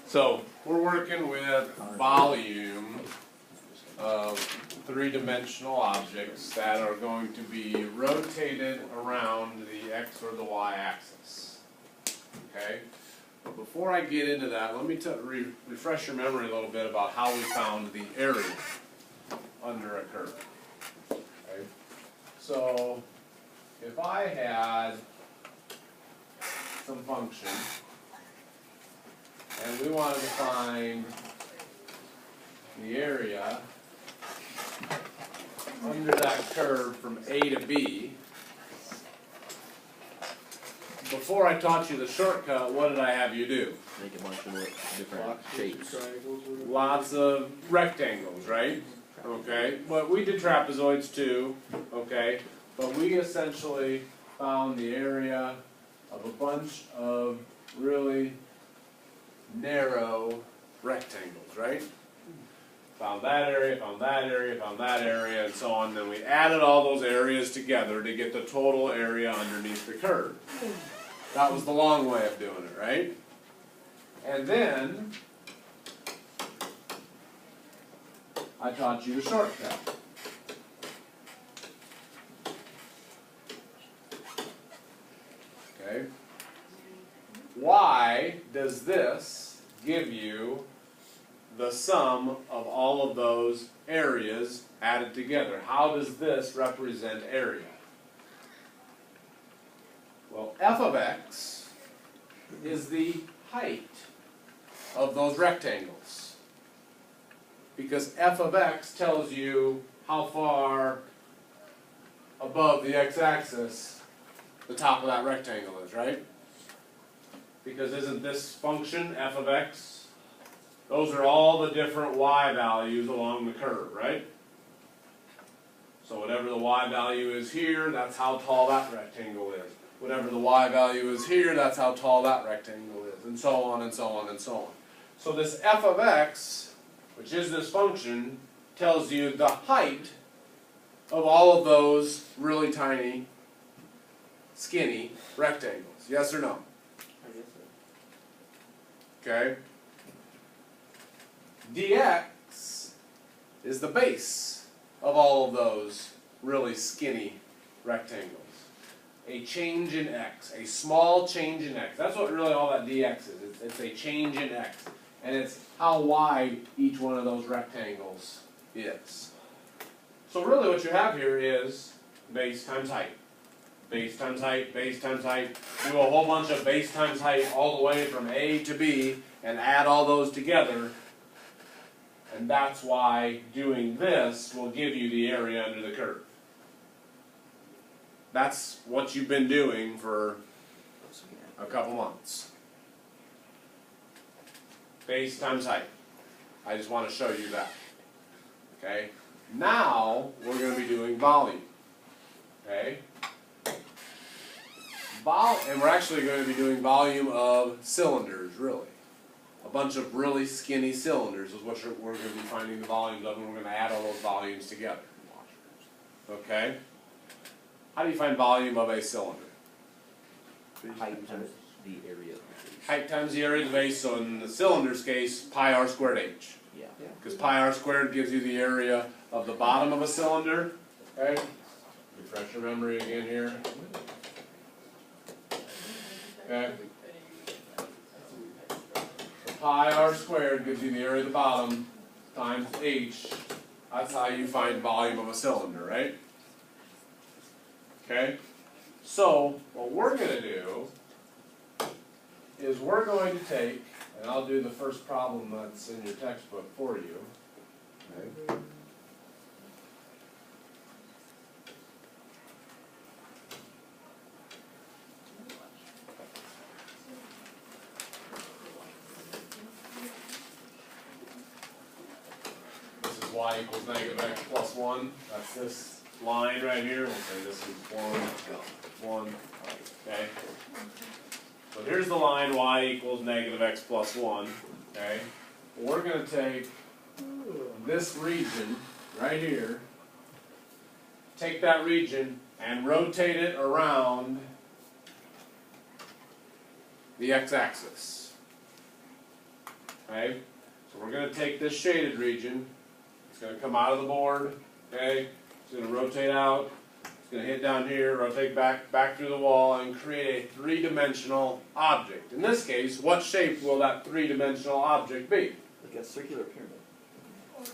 So we're working with volume of three-dimensional objects that are going to be rotated around the x or the y axis. Okay? But before I get into that, let me refresh your memory a little bit about how we found the area under a curve. Okay? So if I had some function and we wanted to find the area under that curve from A to B, before I taught you the shortcut, what did I have you do? Make a bunch of different shapes. Lots of rectangles, right? Okay, but we did trapezoids too, okay? But we essentially found the area of a bunch of really narrow rectangles, right? Found that area, found that area, found that area, and so on. Then we added all those areas together to get the total area underneath the curve. That was the long way of doing it, right? And then I taught you the shortcut. Okay? Why does this give you the sum of all of those areas added together? How does this represent area? Well, f of x is the height of those rectangles, because f of x tells you how far above the x-axis the top of that rectangle is, right? Because isn't this function f of x, those are all the different y values along the curve, right? So whatever the y value is here, that's how tall that rectangle is. Whatever the y value is here, that's how tall that rectangle is, and so on and so on and so on. So this f of x, which is this function, tells you the height of all of those really tiny, skinny rectangles. Yes or no? Okay? Dx is the base of all of those really skinny rectangles. A change in x, a small change in x. That's what really all that dx is. It's a change in x. And it's how wide each one of those rectangles is. So really what you have here is base times height. Base times height, base times height. Do a whole bunch of base times height all the way from A to B and add all those together. And that's why doing this will give you the area under the curve. That's what you've been doing for a couple months. Base times height. I just want to show you that. Okay? Now we're going to be doing volume. Okay? And we're actually going to be doing volume of cylinders, really. A bunch of really skinny cylinders is what we're going to be finding the volumes of, and we're going to add all those volumes together. Okay? How do you find volume of a cylinder? Height times the area of the base. Height times the area of the base, so in the cylinder's case, pi r squared h. Yeah. Because pi r squared gives you the area of the bottom of a cylinder. Okay? Refresh your memory again here. Okay? So pi r squared gives you the area of the bottom times h. That's how you find volume of a cylinder, right? Okay? So, what we're going to do is we're going to take, and I'll do the first problem that's in your textbook for you. Okay? This is y equals negative x plus 1. That's this line right here. We'll say this is 1, okay? So here's the line y equals negative x plus 1, okay? We're going to take this region right here, take that region and rotate it around the x-axis. okay? So we're gonna take this shaded region, it's gonna come out of the board, okay? It's gonna rotate out, it's gonna hit down here, rotate back through the wall, and create a three-dimensional object. In this case, what shape will that three-dimensional object be? Like a circular pyramid.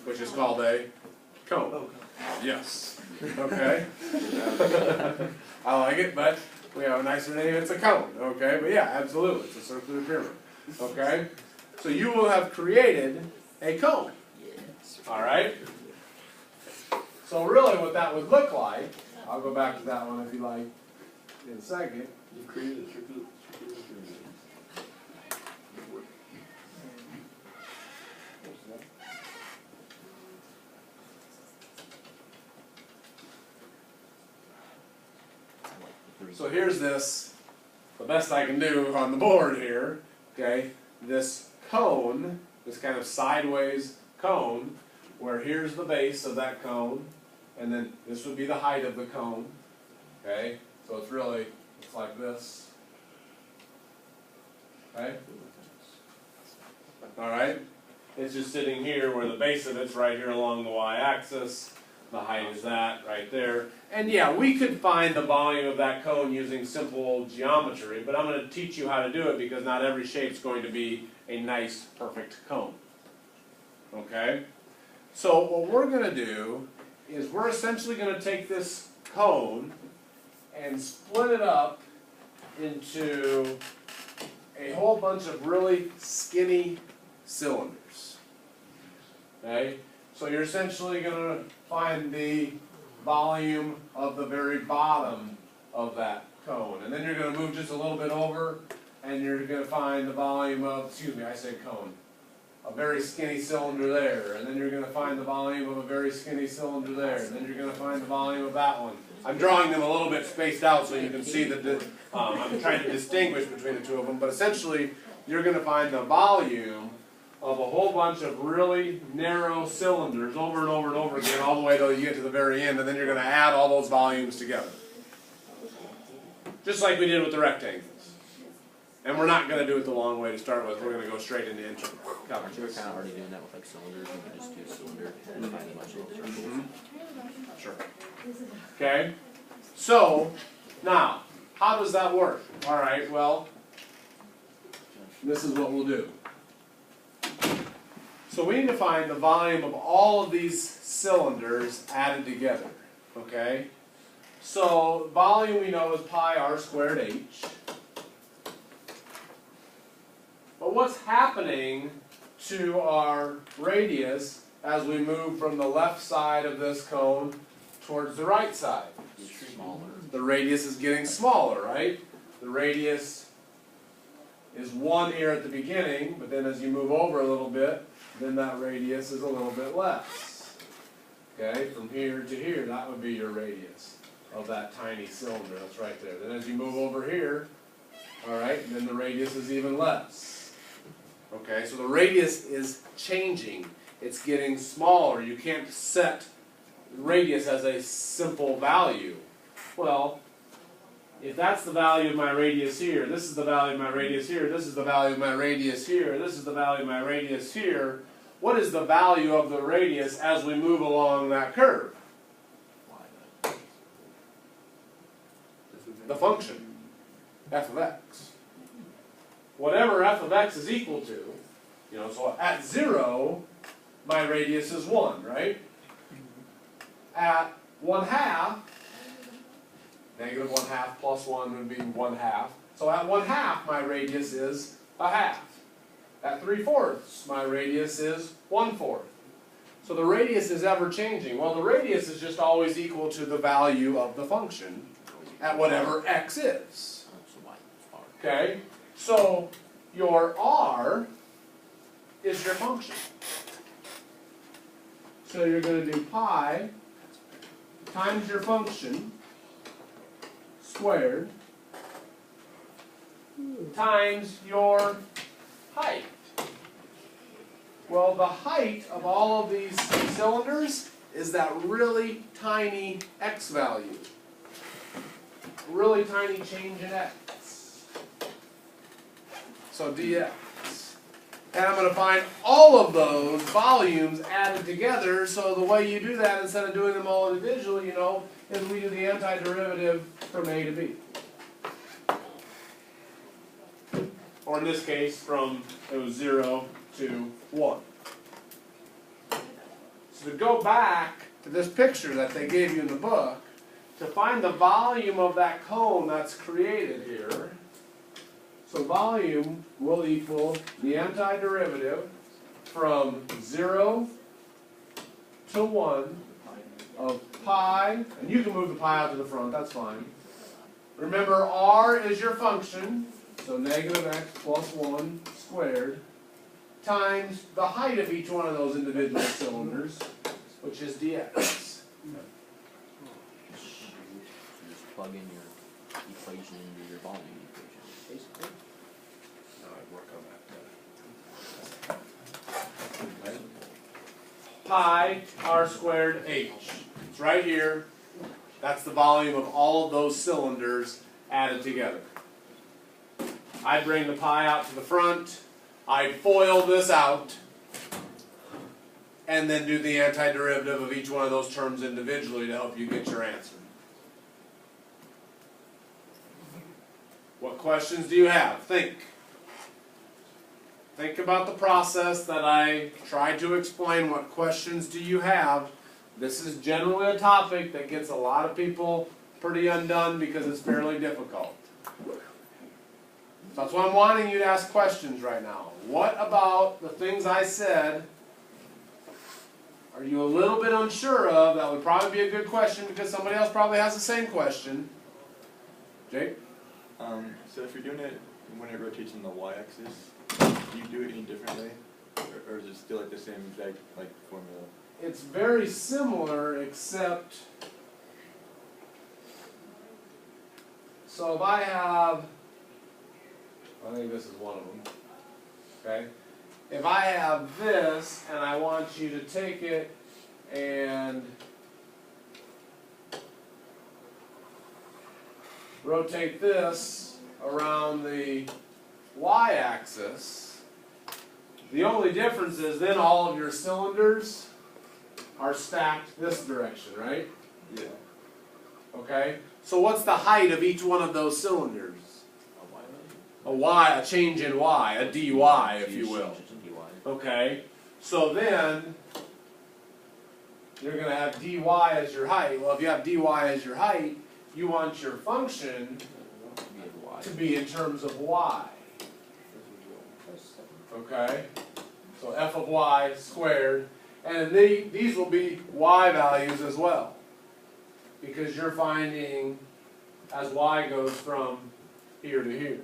Which is called a cone. Oh, Yes. Okay. I like it, but we have a nicer name, it's a cone, okay? But yeah, absolutely, it's a circular pyramid, okay? So you will have created a cone, yes. alright? So really what that would look like, I'll go back to that one if you like in a second. You created a circular pyramid. So here's this, the best I can do on the board here, okay? This cone, this kind of sideways cone, where here's the base of that cone, and then this would be the height of the cone, okay? So it's really, it's like this, okay? Alright? It's just sitting here where the base of it's right here along the y-axis, the height is that right there. And yeah, we could find the volume of that cone using simple geometry, but I'm going to teach you how to do it because not every shape's going to be a nice, perfect cone. Okay? So what we're going to do is we're essentially going to take this cone and split it up into a whole bunch of really skinny cylinders. Okay? So you're essentially going to find the volume of the very bottom of that cone. And then you're going to move just a little bit over and you're going to find the volume of, excuse me, I said cone, a very skinny cylinder there. And then you're going to find the volume of a very skinny cylinder there. And then you're going to find the volume of that one. I'm drawing them a little bit spaced out so you can see that I'm trying to distinguish between the two of them. But essentially, you're going to find the volume of a whole bunch of really narrow cylinders over and over and over again, all the way till you get to the very end, and then you're going to add all those volumes together. Just like we did with the rectangles. And we're not going to do it the long way to start with, we're going to go straight into integral Aren't you calculus. kind of already doing that with like cylinders? You can just do a cylinder and find a bunch of little circles. Sure. Okay? So, now, how does that work? Alright, well, this is what we'll do. So we need to find the volume of all of these cylinders added together, okay? So volume we know is pi r squared h. But what's happening to our radius as we move from the left side of this cone towards the right side? It's smaller. The radius is getting smaller, right? The radius is 1 here at the beginning, but then as you move over a little bit, then that radius is a little bit less. Okay, from here to here, that would be your radius of that tiny cylinder that's right there. Then as you move over here, alright, then the radius is even less. Okay, so the radius is changing. It's getting smaller. You can't set radius as a simple value. Well, if that's the value of my radius here, this is the value of my radius here, this is the value of my radius here, this is the value of my radius here, what is the value of the radius as we move along that curve? The function, f of x. Whatever f of x is equal to, so at 0, my radius is 1, right? At 1/2, negative 1/2 plus 1 would be 1/2. So at 1/2, my radius is 1/2. At 3/4, my radius is 1/4. So the radius is ever changing. Well, the radius is just always equal to the value of the function at whatever x is. Okay? So your r is your function. So you're going to do pi times your function squared times your height. Well, the height of all of these cylinders is that really tiny x value. Really tiny change in x. So dx And I'm going to find all of those volumes added together. So the way you do that, instead of doing them all individually, you know, is we do the antiderivative from A to B. Or in this case, from it was 0 to 1. So to go back to this picture that they gave you in the book, to find the volume of that cone that's created here, so volume will equal the antiderivative from 0 to 1 of pi, and you can move the pi out to the front, that's fine. Remember, r is your function, so negative x plus 1 squared, times the height of each one of those individual cylinders, which is dx. Just plug in your equation into your volume equation, basically. Now I work on that. Pi r squared h. It's right here. That's the volume of all of those cylinders added together. I bring the pi out to the front. I FOIL this out. And then do the antiderivative of each one of those terms individually to help you get your answer. What questions do you have? Think. Think about the process that I tried to explain. What questions do you have? This is generally a topic that gets a lot of people pretty undone because it's fairly difficult. That's why I'm wanting you to ask questions right now. What about the things I said are you a little bit unsure of? That would probably be a good question because somebody else probably has the same question. Jake? So if you're doing it when it rotates on the y-axis, do you do it any differently? Or is it still like the same exact formula? It's very similar except, so if I have, I think this is one of them, okay? If I have this and I want you to take it and rotate this around the y-axis, the only difference is then all of your cylinders are stacked this direction, right? Yeah. Okay? So what's the height of each one of those cylinders? A change in y, a dy, if you will. Okay? So then, you're going to have dy as your height. Well, if you have dy as your height, you want your function to be in terms of y. Okay? So f of y squared. And these will be y values as well. Because you're finding as y goes from here to here.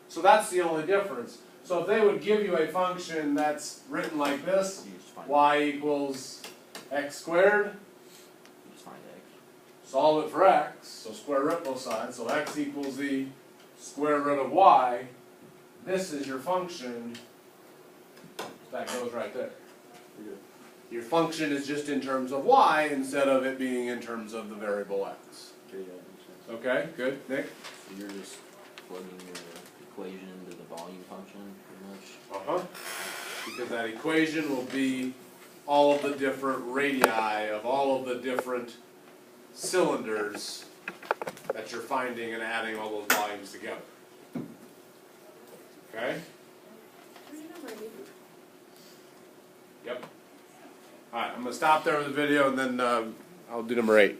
So that's the only difference. So if they would give you a function that's written like this, y equals x squared, solve it for x, so square root both sides, so x equals the square root of y, this is your function that goes right there. Your function is just in terms of y instead of it being in terms of the variable x. Okay, good. Nick? So you're just plugging your equation into the volume function, pretty much? Because that equation will be all of the different radii of all of the different cylinders that you're finding and adding all those volumes together. Okay? Yep. Alright, I'm going to stop there with the video and then I'll do number 8.